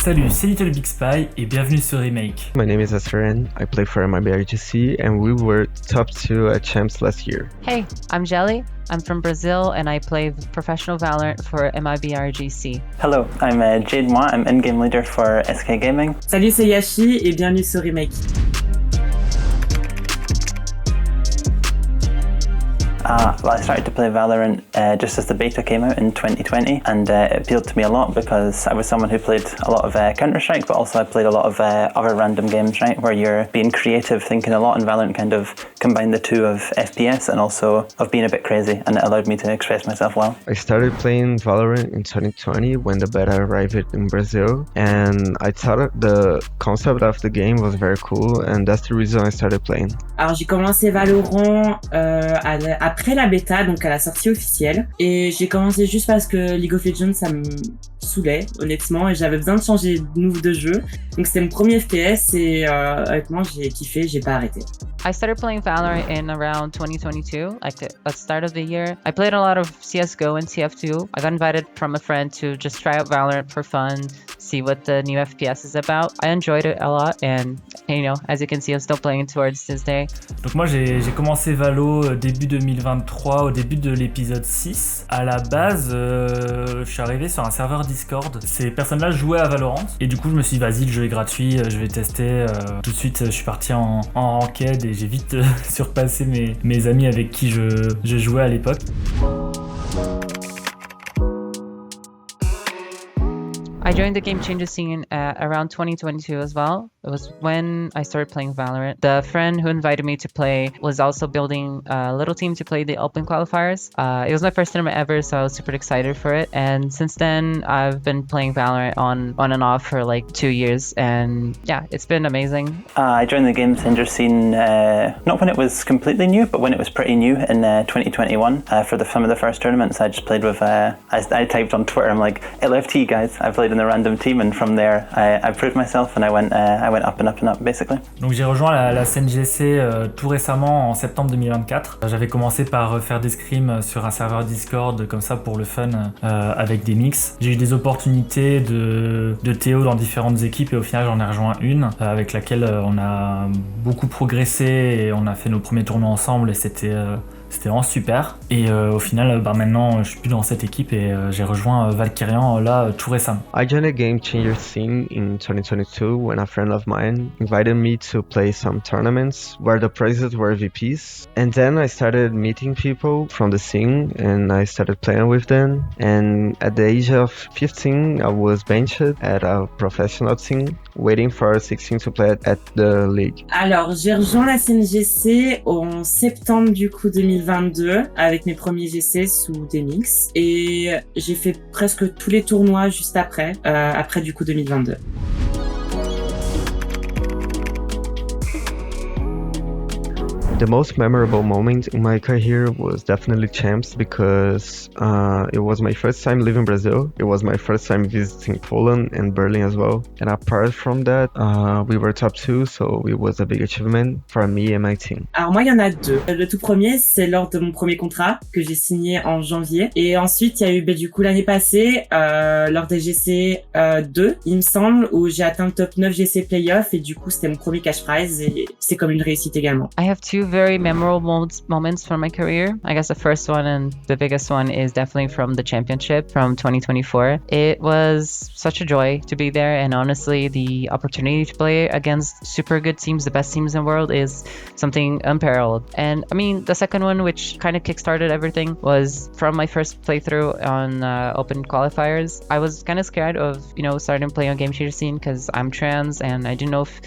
Salut, c'est Little Big Spy et bienvenue sur Remake. My name is SRN. I play for MIBRGC and we were top 2 at Champs last year. Hey, I'm Jelly. I'm from Brazil and I play professional Valorant for MIBRGC. Hello, I'm Jademwah. I'm in-game leader for SK Gaming. Salut, c'est Yashi et bienvenue sur Remake. Well, I started to play Valorant just as the beta came out in 2020, and it appealed to me a lot because I was someone who played a lot of Counter-Strike, but also I played a lot of other random games, right, where you're being creative, thinking a lot, and Valorant kind of combined the two of FPS and also of being a bit crazy, and it allowed me to express myself well. I started playing Valorant in 2020 when the beta arrived in Brazil, and I thought the concept of the game was very cool, and that's the reason I started playing. Alors j'ai commencé Valorant après la bêta, donc à la sortie officielle, et j'ai commencé juste parce que League of Legends ça me saoulait honnêtement et j'avais besoin de changer de jeu, donc c'était mon premier FPS et honnêtement j'ai kiffé, j'ai pas arrêté. I started playing Valorant in around 2022, like at the start of the year. I played a lot of CSGO and TF2. I got invited from a friend to just try out Valorant for fun, see what the new FPS is about. I enjoyed it a lot and you know, as you can see, I'm still playing towards this day. Donc moi j'ai commencé Valo début 2023, au début de l'épisode 6. À la base, je suis arrivé sur un serveur Discord. Ces personnes-là jouaient à Valorant et du coup je me suis dit vas-y, le jeu est gratuit, je vais tester. Tout de suite je suis parti en ranked et j'ai vite surpassé mes amis avec qui je jouais à l'époque. I joined the Game Changer scene around 2022 as well. It was when I started playing Valorant. The friend who invited me to play was also building a little team to play the Open qualifiers. It was my first tournament ever, so I was super excited for it. And since then, I've been playing Valorant on and off for like 2 years. And yeah, it's been amazing. I joined the Game Changer scene not when it was completely new, but when it was pretty new in 2021. For some of the first tournaments, I just played with, I typed on Twitter, I'm like, LFT guys. I played in the random team, and from there, I proved myself and I went up and up and up basically. Donc j'ai rejoint la scène GC tout récemment en septembre 2024. J'avais commencé par faire des scrims sur un serveur Discord comme ça pour le fun avec des mix. J'ai eu des opportunités de TO dans différentes équipes et au final j'en ai rejoint une avec laquelle on a beaucoup progressé et on a fait nos premiers tournois ensemble et c'était vraiment super. Et au final, maintenant, je suis plus dans cette équipe et j'ai rejoint Valkyrian là tout récemment. I joined a Game Changer scene in 2022 when a friend of mine invited me to play some tournaments where the prizes were VPs. And then I started meeting people from the scene and I started playing with them. And at the age of 15, I was benched at a professional team, waiting for 16 to play at the league. Alors j'ai rejoint la scène GC en septembre du coup 2022 avec mes premiers GC sous des mix et j'ai fait presque tous les tournois juste après du coup 2022. The most memorable moment in my career was definitely Champs because it was my first time leaving Brazil. It was my first time visiting Poland and Berlin as well. And apart from that, we were top 2, so it was a big achievement for me and my team. Alors moi, il y en a deux. Le tout premier, c'est lors de mon premier contrat que j'ai signé en janvier. Et ensuite, il y a eu du coup l'année passée, lors des GC 2, il me semble, où j'ai atteint le top 9 GC Playoff et du coup, c'était mon premier cash prize et c'est comme une réussite également. I have two very memorable moments from my career. I guess the first one and the biggest one is definitely from the championship from 2024. It was such a joy to be there, and honestly, the opportunity to play against super good teams, the best teams in the world, is something unparalleled. And I mean, the second one, which kind of kickstarted everything, was from my first playthrough on open qualifiers. I was kind of scared of, starting playing on Game Changer scene because I'm trans and I didn't know if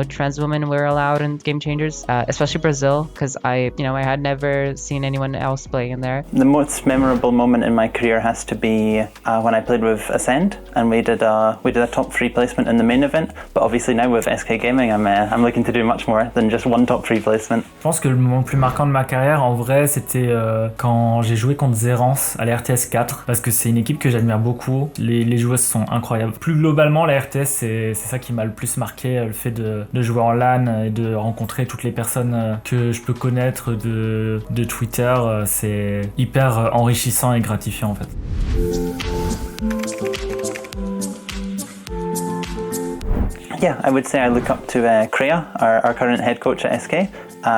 trans women were allowed in Game Changers, especially Brazil, because I had never seen anyone else play in there. The most memorable moment in my career has to be when I played with Ascend, and we did a top 3 placement in the main event. But obviously now with SK Gaming, I'm looking to do much more than just one top 3 placement. Je pense que le moment le plus marquant de ma carrière, en vrai, c'était quand j'ai joué contre Zerance à la RTS 4, parce que c'est une équipe que j'admire beaucoup. Les joueuses sont incroyables. Plus globalement, la RTS, c'est ça qui m'a le plus marqué, le fait de jouer en LAN et de rencontrer toutes les personnes que je peux connaître de Twitter, c'est hyper enrichissant et gratifiant en fait. Yeah, I would say I look up to Kreia, our current head coach at SK,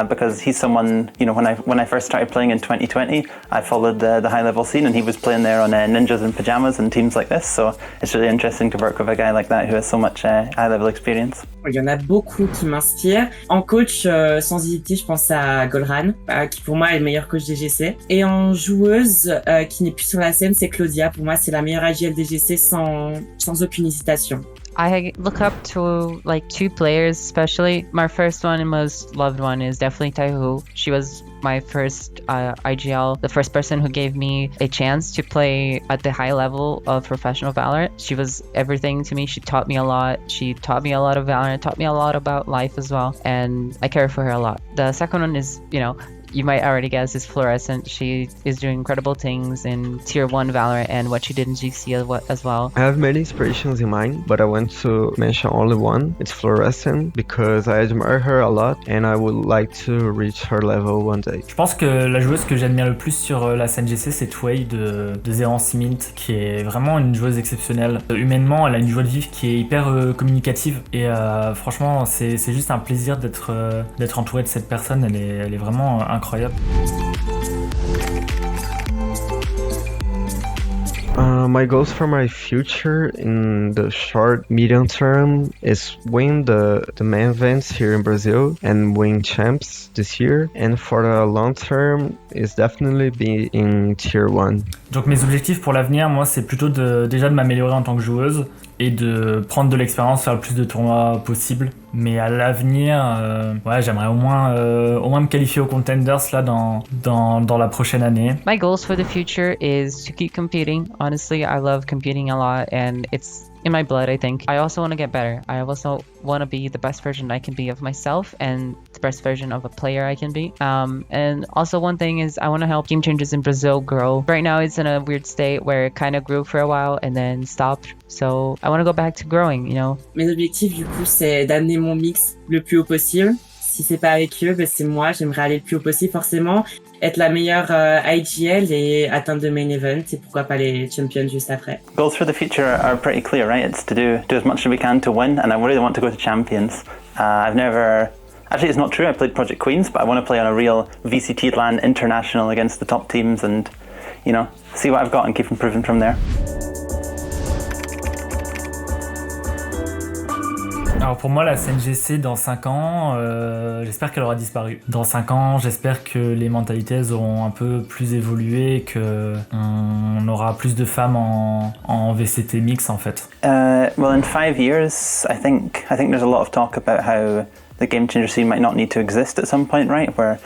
because he's someone, you know, when I first started playing in 2020, I followed the high level scene, and he was playing there on ninjas in pajamas and teams like this. So it's really interesting to work with a guy like that who has so much high level experience. Il y en a beaucoup qui m'inspirent. En coach, sans hésiter, je pense à Golran, qui pour moi est le meilleur coach DGC. Et en joueuse, qui n'est plus sur la scène, c'est Claudia. Pour moi, c'est la meilleure AGL DGC sans aucune hésitation. I look up to like two players, especially. My first one and most loved one is definitely Taihu. She was my first IGL, the first person who gave me a chance to play at the high level of professional Valorant. She was everything to me. She taught me a lot. She taught me a lot of Valorant, taught me a lot about life as well. And I care for her a lot. The second one is, you know, you might already guess, is Fluorescent. She is doing incredible things in Tier 1 Valorant and what she did in GC as well. I have many inspirations in mind, but I want to mention only one. It's Fluorescent, because I admire her a lot and I would like to reach her level one day. Je pense que la joueuse que j'admire le plus sur la scène GC, c'est Tway de 0 Mint, qui est vraiment une joueuse exceptionnelle. Humainement, elle a une joie de vivre qui est hyper communicative et franchement, c'est juste un plaisir d'être entouré de cette personne. Elle est vraiment incroyable. My goals for my future in the short, medium term is win the main events here in Brazil and win champs this year. And for the long term is definitely be in Tier 1. Donc mes objectifs pour l'avenir, moi, c'est plutôt déjà de m'améliorer en tant que joueuse et de prendre de l'expérience, faire le plus de tournois possible. Mais à l'avenir, j'aimerais au moins me qualifier aux Contenders là dans la prochaine année. My goals for the future is to keep competing. Honestly, I love competing a lot and it's in my blood, I think. I also want to get better. I also want to be the best version I can be of myself and the best version of a player I can be. And also one thing is I want to help Game Changers in Brazil grow. Right now it's in a weird state where it kind of grew for a while and then stopped. So I want to go back to growing, you know. Mes objectifs, du coup, c'est d'amener mon mix le plus haut possible. Si c'est pas avec eux, c'est moi. J'aimerais aller le plus haut possible, forcément. Être la meilleure IGL et atteindre le main event et pourquoi pas les champions juste après. Goals for the future are pretty clear, right? It's to do as much as we can to win, and I really want to go to champions. Actually, it's not true. I played Project Queens, but I want to play on a real VCT LAN international against the top teams and, you know, see what I've got and keep improving from there. Alors pour moi, la scène GC dans 5 ans, j'espère qu'elle aura disparu. Dans 5 ans, j'espère que les mentalités auront un peu plus évolué, qu'on aura plus de femmes en VCT mix en fait. Well, in 5 years, I think there's a lot of talk about how the game changer scene might not need to exist at some point, right? Where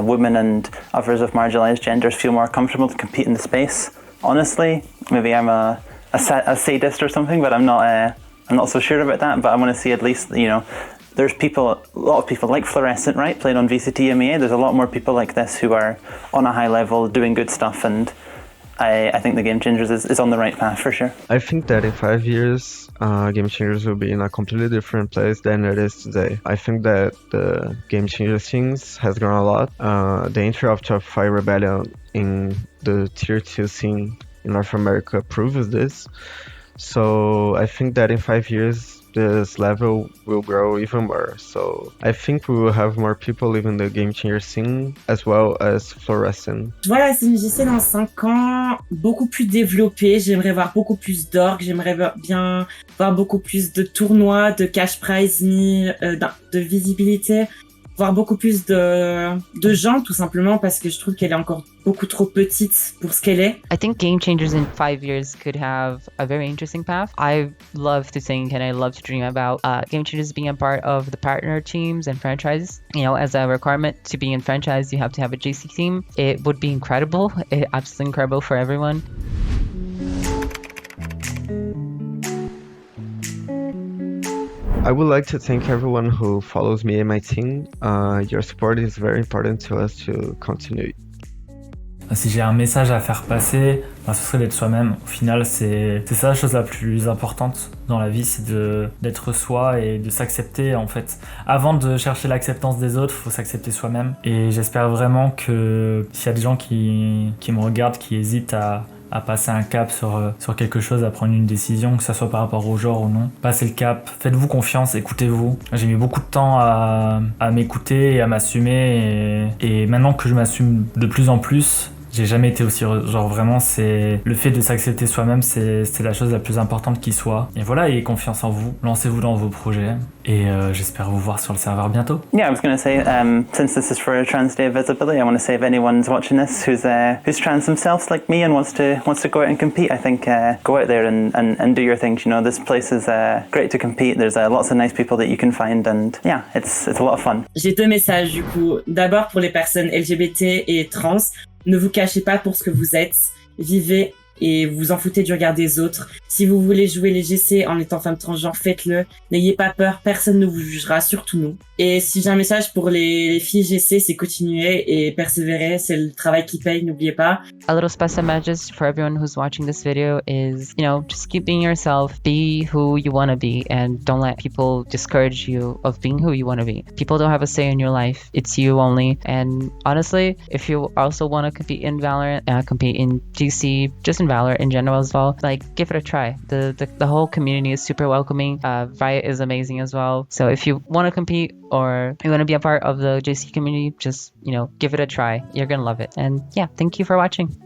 women and others of marginalized genders feel more comfortable to compete in the space. Honestly, maybe I'm a sadist or something, but I'm not so sure about that, but I want to see at least, you know, there's a lot of people like Fluorescent, right, playing on VCT MEA. There's a lot more people like this who are on a high level doing good stuff, and I think the Game Changers is on the right path for sure. I think that in 5 years, Game Changers will be in a completely different place than it is today. I think that the Game Changer scenes has grown a lot. The entry of Top 5 Rebellion in the Tier 2 scene in North America proves this. So I think that in 5 years, this level will grow even more. So I think we will have more people living the Game Changer scene as well as Fluorescent. Je vois la CNJC dans 5 ans beaucoup plus développée. J'aimerais voir beaucoup plus d'orgues. J'aimerais bien voir beaucoup plus de tournois, de cash prize, de visibilité. Voir beaucoup plus de gens, tout simplement, parce que je trouve qu'elle est encore beaucoup trop petite pour ce qu'elle est. I think Game Changers in 5 years could have a very interesting path. I love to think and I love to dream about Game Changers being a part of the partner teams and franchises. You know, as a requirement to be in franchise, you have to have a GC team. It would be incredible, absolutely incredible for everyone. I would like to thank everyone who follows me and my team. Your support is very important to us to continue. Si j'ai un message à faire passer, ce serait d'être soi-même. Au final, c'est ça la chose la plus importante dans la vie, c'est d'être soi et de s'accepter en fait. Avant de chercher l'acceptance des autres, il faut s'accepter soi-même. Et j'espère vraiment que s'il y a des gens qui me regardent, qui hésitent à à passer un cap sur quelque chose, à prendre une décision, que ça soit par rapport au genre ou non. Passez le cap, faites-vous confiance, écoutez-vous. J'ai mis beaucoup de temps à m'écouter et à m'assumer et maintenant que je m'assume de plus en plus, j'ai jamais été aussi heureux. Genre vraiment, c'est le fait de s'accepter soi-même, c'est la chose la plus importante qui soit. Et voilà, ayez confiance en vous, lancez-vous dans vos projets et j'espère vous voir sur le serveur bientôt. Yeah, I was going to say, since this is for a Trans Day of Visibility, I want to say if anyone's watching this who's trans themselves like me and wants to go out and compete, I think go out there and do your things. You know, this place is great to compete. There's lots of nice people that you can find, and yeah, it's a lot of fun. J'ai 2 messages du coup. D'abord pour les personnes LGBT et trans, ne vous cachez pas pour ce que vous êtes, vivez et vous en foutez du regard des autres. Si vous voulez jouer les GC en étant femme transgenre, faites-le. N'ayez pas peur, personne ne vous jugera, surtout nous. Et si j'ai un message pour les filles GC, c'est continuer et persévérer, c'est le travail qui paye, n'oubliez pas. A little special message for everyone who's watching this video is, just keep being yourself, be who you want to be, and don't let people discourage you of being who you want to be. People don't have a say in your life. It's you only. And honestly, if you also want to compete in Valorant, compete in GC, just in Valorant in general as well, give it a try. The whole community is super welcoming. Riot is amazing as well. So if you want to compete or you want to be a part of the JC community, just, give it a try. You're going to love it. And yeah, thank you for watching.